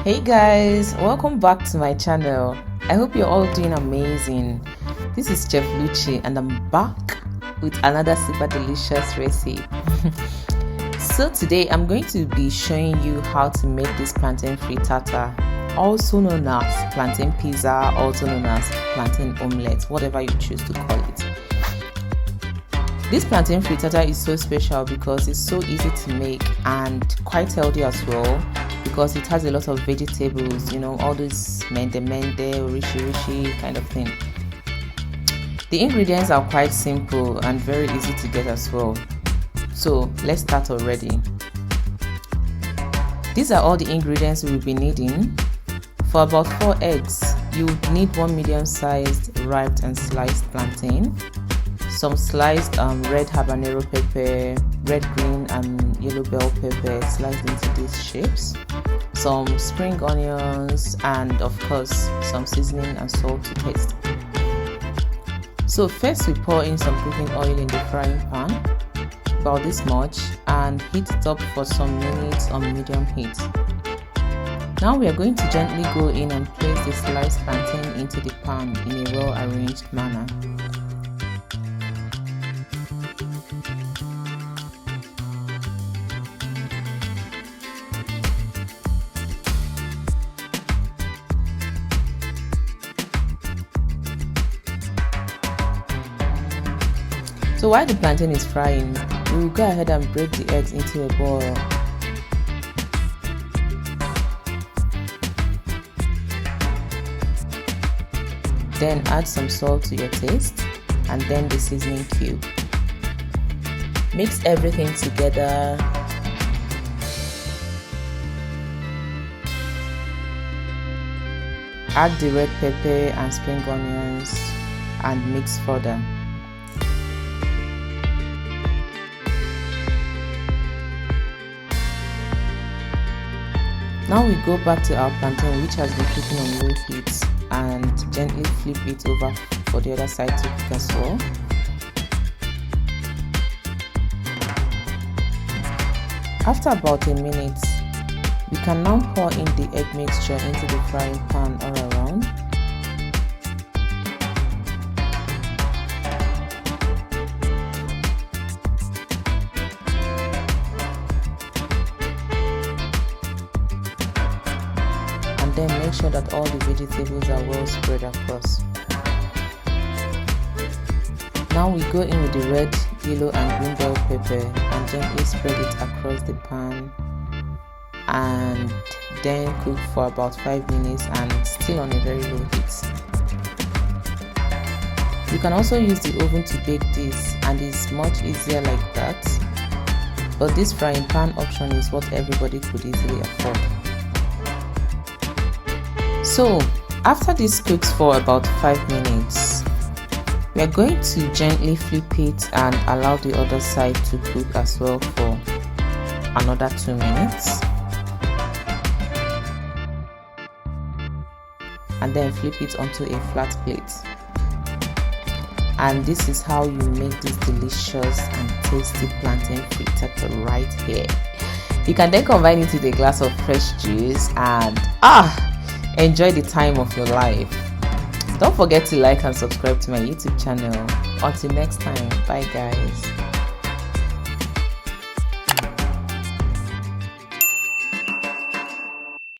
Hey guys, welcome back to my channel. I hope you're all doing amazing. This is Chef Luchy and I'm back with another super delicious recipe. So today I'm going to be showing you how to make this plantain frittata, also known as plantain pizza, also known as plantain omelette, whatever you choose to call it. This plantain frittata is so special because it's so easy to make and quite healthy as well, because it has a lot of vegetables, you know, all those mende, rishi kind of thing. The ingredients are quite simple and very easy to get as well. So let's start already. These are all the ingredients we will be needing. For about 4 eggs, you would need 1 medium-sized ripe and sliced plantain, some sliced red habanero pepper, red, green and yellow bell pepper sliced into these shapes, some spring onions, and of course some seasoning and salt to taste. So first we pour in some cooking oil in the frying pan, about this much, and heat it up for some minutes on medium heat. Now we are going to gently go in and place the sliced plantain into the pan in a well arranged manner. So while the plantain is frying, we will go ahead and break the eggs into a ball. Then add some salt to your taste and then the seasoning cube. Mix everything together. Add the red pepper and spring onions and mix further. Now we go back to our plantain, which has been cooking on low heat, and gently flip it over for the other side to cook as well. After about a minute, we can now pour in the egg mixture into the frying pan all around. Then make sure that all the vegetables are well spread across. Now we go in with the red, yellow and green bell pepper and gently spread it across the pan, and then cook for about 5 minutes and still on a very low heat. You can also use the oven to bake this, and it's much easier like that, but this frying pan option is what everybody could easily afford. So after this cooks for about 5 minutes, we are going to gently flip it and allow the other side to cook as well for another 2 minutes, and then flip it onto a flat plate. And this is how you make this delicious and tasty plantain frittata right here. You can then combine it with a glass of fresh juice and enjoy the time of your life. Don't forget to like and subscribe to my YouTube channel. Until next time, bye guys.